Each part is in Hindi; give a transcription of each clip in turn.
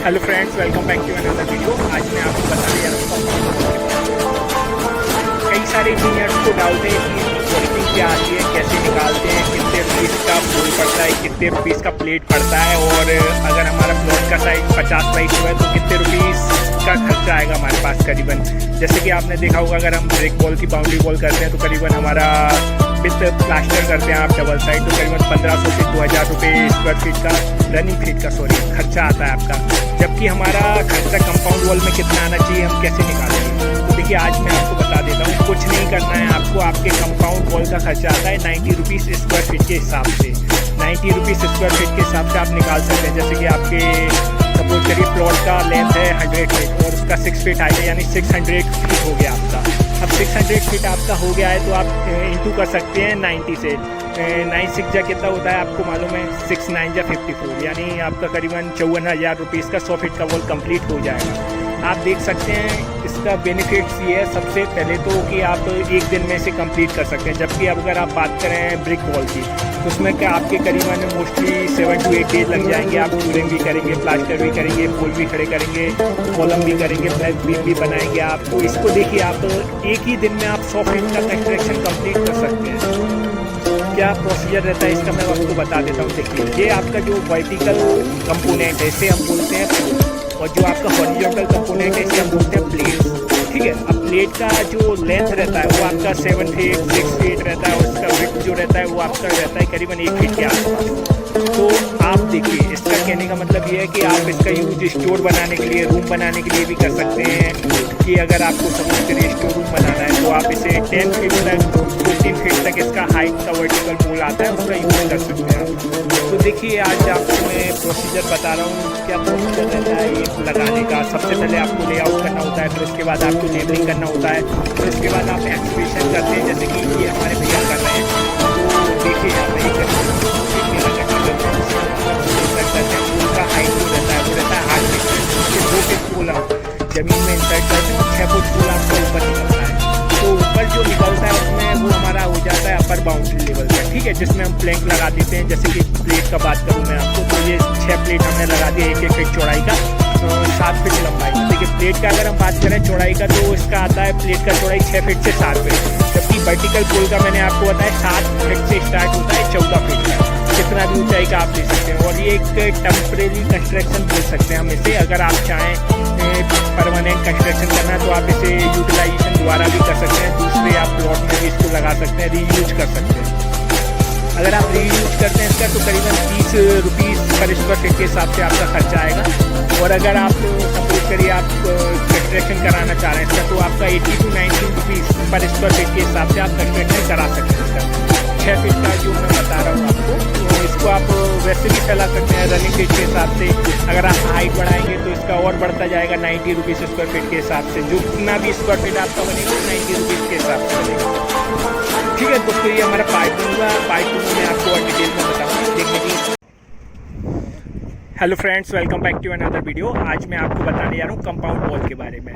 Hello friends, welcome back to another video. आज मैं आपको बताने जा रहा हूँ कई सारे इंजीनियर्स को डाउट है कि क्वालिटी क्या आती है, कैसे निकालते हैं, कितने रुपीज़ का पोल पड़ता है, कितने रुपीज़ का प्लेट पड़ता है, और अगर हमारा प्लॉट का साइज 50 बाई 100 है तो कितने रुपीज़ का खर्चा आएगा हमारे पास करीबन। जैसे कि आपने देखा होगा, अगर हम ब्रिक वॉल की बाउंड्री वॉल करते हैं तो करीबन हमारा विथ प्लास्टर करते हैं आप डबल साइड तो करीबन 1500 से 2000 रुपये स्क्वायर फीट का रनिंग फीट का खर्चा आता है आपका। जबकि हमारा खर्चा कंपाउंड वॉल में कितना आना चाहिए, हम कैसे निकालेंगे, तो देखिए आज मैं आपको बता देता हूँ। कुछ नहीं करना है आपको, आपके कंपाउंड वॉल का खर्चा आता है 90 रुपीज़ स्क्वायर फीट के हिसाब से। 90 रुपीज़ स्क्वायर फीट के हिसाब से आप निकाल सकते हैं। जैसे कि आपके सपोज करिए प्लॉट का लेंथ है 100 फीट और उसका 6 फीट हाइट है, यानी 600 फीट हो गया आपका। अब 600 फीट आपका हो गया है तो आप इंटू कर सकते हैं 90 से। 9 6 जा कितना होता है आपको मालूम है, 6 9 जा 54, यानी आपका करीबन 54,000 रुपीज़ का 100 फीट का वॉल कंप्लीट हो जाएगा। आप देख सकते हैं इसका बेनिफिट्स ये है सबसे पहले तो कि आप एक दिन में से कंप्लीट कर सकते हैं। जबकि अब अगर आप बात करें ब्रिक वॉल की तो उसमें क्या आपके करीबन मोस्टली 7 to 8 डेज लग जाएंगे। आप क्यूरिंग भी करेंगे, प्लास्टर भी करेंगे, पोल भी खड़े करेंगे, कॉलम भी करेंगे, प्लस बीम भी बनाएंगे आप। तो इसको देखिए आप एक ही दिन में आप 100 फीट का कंस्ट्रक्शन कंप्लीट कर सकते हैं। क्या प्रोसीजर रहता है इसका मैं आपको बता देता हूँ। देखिए ये आपका जो वर्टिकल कंपोनेंट है इसे हम बोलते हैं पोल, और जो आपका हॉरिजॉन्टल कंपोनेंट है इसे हम बोलते हैं प्लेट। ठीक है, अब प्लेट का जो लेंथ रहता है वो आपका 7 फीट 6 फीट रहता है, और उसका विड्थ जो रहता है वो आपका रहता है करीबन 1 फीट के आसपास। तो आप देखिए इसका कहने का मतलब ये है कि आप इसका यूज स्टोर बनाने के लिए, रूम बनाने के लिए भी कर सकते हैं। कि अगर आपको समझ करिए स्टोर रूम बनाना है तो आप इसे 10 फीट तक 14 फीट तक इसका हाइट का वर्टिकल पोल आता है उसका यूज कर सकते हैं आप। तो देखिए आज आपको मैं प्रोसीजर बता रहा हूँ। क्या प्रोसीजर रहता है ये लगाने का, सबसे पहले आपको लेआउट करना होता है, फिर उसके बाद आपको लेबलिंग करना होता है, फिर उसके बाद आप एक्सप्रेशन करते हैं जैसे कि ये हमारे भैया कर रहे हैं। तो देखिए यहाँ पे का हाइट जो रहता है वो रहता है 8 फीट। 2 फीट पोल आप जमीन में इंसर्ट करते हैं, 6 फुट पोल आपका ऊपर निकलता है। तो ऊपर जो निकलता है उसमें वो हमारा हो जाता है अपर बाउंड्री लेवल का। ठीक है, जिसमें हम प्लैंक लगा देते हैं। जैसे कि प्लेट का बात करूँ मैं आपको तो ये 6 प्लेट हमने लगा दिया, 1-1 फीट चौड़ाई का, 7 फीट लंबाई। देखिए प्लेट का अगर हम बात करें चौड़ाई का तो इसका आता है प्लेट का चौड़ाई 6 फीट से 7 फीट। जबकि वर्टिकल पोल का मैंने आपको बताया 7 फीट से स्टार्ट होता है 14 फीट का। कितना भी ऊंचाई का आप ले सकते हैं, और ये एक टेम्परेरी कंस्ट्रक्शन बोल सकते हैं हम इसे। अगर आप चाहें परमानेंट कंस्ट्रक्शन करना है तो आप इसे यूटिलाइजेशन दोबारा भी कर सकते हैं, दूसरे आप प्लॉट में भी इसको लगा सकते हैं, रीयूज कर सकते हैं। अगर आप रीयूज करते हैं इसका तो करीबन 30 रुपीज़ पर स्क्वायर फीट के हिसाब से आपका खर्चा आएगा। और अगर आप सपोज करिए आप कंस्ट्रक्शन कराना चाह रहे हैं इसका तो आपका 80 to 90 रुपीज़ पर स्क्वायर फीट के हिसाब से आप कंस्ट्रक्शन करा सकते हैं इसका। 6 फीट का जो मैं बता रहा हूँ आपको, तो इसको आप वैसे भी फैला सकते हैं रनिंग फीट के हिसाब से। अगर आप हाइट बढ़ाएंगे तो इसका और बढ़ता जाएगा 90 रुपीज़ स्क्वायर फीट के हिसाब से। जो जितना भी स्क्वायर फीट आपका बनेगा 90 रुपीज़ के हिसाब से बनेगा। ठीक है दोस्तों, ये हमारा पार्ट 2 होगा। पार्ट 2 में मैं आपको और डिटेल में बताऊँगा, देखने की। Hello friends, welcome back to another video. आज मैं आपको बताने जा रहा हूँ कंपाउंड वॉल के बारे में।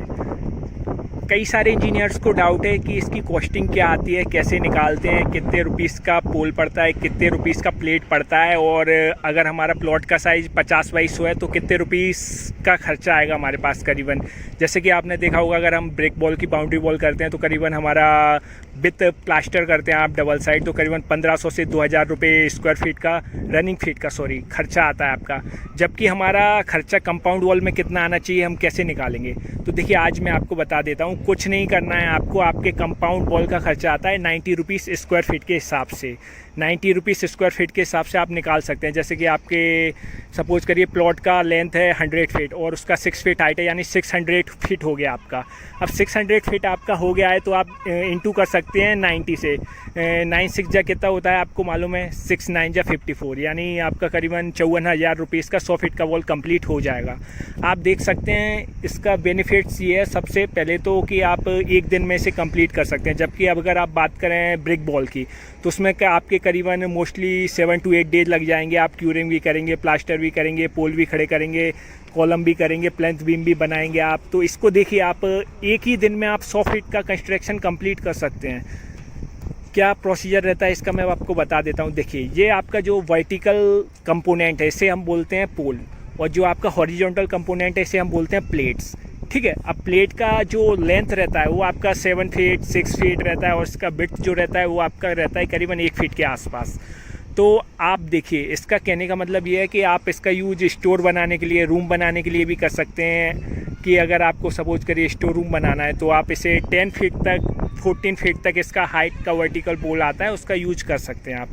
कई सारे इंजीनियर्स को डाउट है कि इसकी कॉस्टिंग क्या आती है, कैसे निकालते हैं, कितने रुपीज़ का पोल पड़ता है, कितने रुपीज़ का प्लेट पड़ता है, और अगर हमारा प्लॉट का साइज़ 50 बाई 100 है तो कितने रुपीज़ का खर्चा आएगा हमारे पास करीबन। जैसे कि आपने देखा होगा, अगर हम ब्रिक वॉल की बाउंड्री वॉल करते हैं तो करीबन हमारा विथ प्लास्टर करते हैं आप डबल साइड तो करीबन 1500 से 2000 रुपये स्क्वायर फीट का रनिंग फीट का खर्चा आता है आपका। जबकि हमारा खर्चा कंपाउंड वॉल में कितना आना चाहिए, हम कैसे निकालेंगे, तो देखिए आज मैं आपको बता देता हूँ। कुछ नहीं करना है आपको, आपके कंपाउंड वॉल का खर्चा आता है 90 रुपीज़ स्क्वायर फीट के हिसाब से। 90 रुपीज़ स्क्वायर फीट के हिसाब से आप निकाल सकते हैं। जैसे कि आपके सपोज करिए प्लॉट का लेंथ है 100 फीट और उसका 6 फीट हाइट है, यानी 600 फीट हो गया आपका। अब 600 फीट आपका हो गया है तो आप इंटू कर सकते हैं 90 से। 9 6 जा कितना होता है आपको मालूम है, 6 9 जा 54, यानी आपका करीबन 54,000 रुपीज़ का 100 फीट का वॉल कंप्लीट हो जाएगा। आप देख सकते हैं इसका बेनिफिट्स ये है सबसे पहले तो कि आप एक दिन में से कंप्लीट कर सकते हैं। जबकि अब अगर आप बात करें ब्रिक वॉल की तो उसमें क्या आपके करीबन मोस्टली 7 to 8 डेज लग जाएंगे। आप क्यूरिंग भी करेंगे, प्लास्टर भी करेंगे, पोल भी खड़े करेंगे, कॉलम भी करेंगे, प्लेंथ बीम भी बनाएंगे आप। तो इसको देखिए आप एक ही दिन में आप 100 फीट का कंस्ट्रक्शन कंप्लीट कर सकते हैं। क्या प्रोसीजर रहता है इसका मैं आपको बता देता हूँ। देखिए ये आपका जो वर्टिकल कंपोनेंट है इसे हम बोलते हैं पोल, और जो आपका हॉरिजॉन्टल कंपोनेंट है इसे हम बोलते हैं प्लेट्स। ठीक है, अब प्लेट का जो लेंथ रहता है वो आपका 7 फीट 6 फीट रहता है और इसका विड्थ जो रहता है वो आपका रहता है करीबन 1 फीट के आसपास। तो आप देखिए, इसका कहने का मतलब ये है कि आप इसका यूज स्टोर बनाने के लिए, रूम बनाने के लिए भी कर सकते हैं। कि अगर आपको सपोज करिए स्टोर रूम बनाना है तो आप इसे 10 फीट तक 14 फीट तक इसका हाइट का वर्टिकल पोल आता है, उसका यूज कर सकते हैं आप।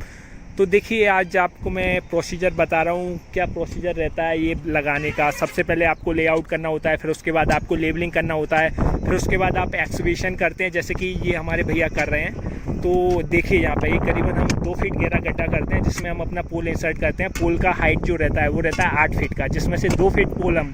तो देखिए, आज आपको मैं प्रोसीजर बता रहा हूँ क्या प्रोसीजर रहता है ये लगाने का। सबसे पहले आपको लेआउट करना होता है, फिर उसके बाद आपको लेबलिंग करना होता है, फिर उसके बाद आप एक्सकवेशन करते हैं जैसे कि ये हमारे भैया कर रहे हैं। तो देखिए यहाँ पे करीबन हम 2 फीट गहरा गड्ढा करते हैं जिसमें हम अपना पोल इंसर्ट करते हैं। पोल का हाइट जो रहता है वो रहता है 8 फीट का, जिसमें से 2 फीट पोल हम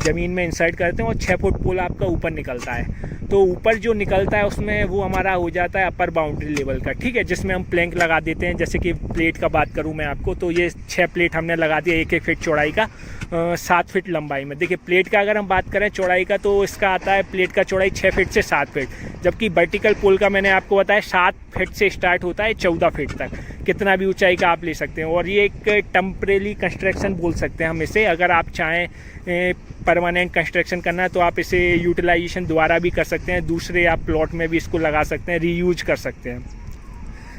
ज़मीन में इंसर्ट करते हैं और 6 फुट पोल आपका ऊपर निकलता है। तो ऊपर जो निकलता है उसमें वो हमारा हो जाता है अपर बाउंड्री लेवल का। ठीक है, जिसमें हम प्लैंक लगा देते हैं। जैसे कि प्लेट का बात करूं मैं आपको, तो ये 6 प्लेट हमने लगा दिया 1-1 फीट चौड़ाई का, 7 फीट लंबाई में। देखिए प्लेट का अगर हम बात करें चौड़ाई का तो इसका आता है प्लेट का चौड़ाई 6 फीट से 7 फीट, जबकि वर्टिकल पोल का मैंने आपको बताया 7 फीट से स्टार्ट होता है 14 फीट तक, कितना भी ऊंचाई का आप ले सकते हैं। और ये एक टेम्परेरी कंस्ट्रक्शन बोल सकते हैं हम इसे। अगर आप चाहें परमानेंट कंस्ट्रक्शन करना है तो आप इसे यूटिलाइजेशन दोबारा भी कर सकते हैं, दूसरे आप प्लॉट में भी इसको लगा सकते हैं, रीयूज कर सकते हैं।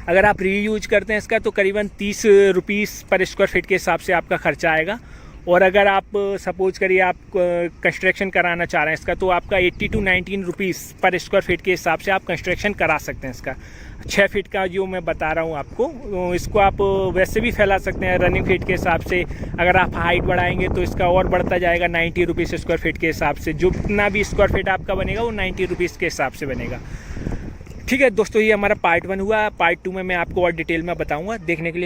अगर आप रीयूज करते हैं इसका तो करीबन 30 रुपीज़ पर स्क्वायर फीट के हिसाब से आपका खर्चा आएगा। और अगर आप सपोज करिए आप कंस्ट्रक्शन कराना चाह रहे हैं इसका तो आपका 80 to 19 रुपीज़ पर स्क्वायर फीट के हिसाब से आप कंस्ट्रक्शन करा सकते हैं इसका। 6 फीट का जो मैं बता रहा हूँ आपको, इसको आप वैसे भी फैला सकते हैं रनिंग फीट के हिसाब से। अगर आप हाइट बढ़ाएंगे तो इसका और बढ़ता जाएगा 90 रुपीज़ स्क्वायर फीट के हिसाब से। जो जितना भी स्क्वायर फीट आपका बनेगा वो 90 रुपीज़ के हिसाब से बनेगा। ठीक है दोस्तों, ये हमारा पार्ट 1 हुआ। पार्ट 2 में मैं आपको और डिटेल में बताऊँगा। देखने के लिए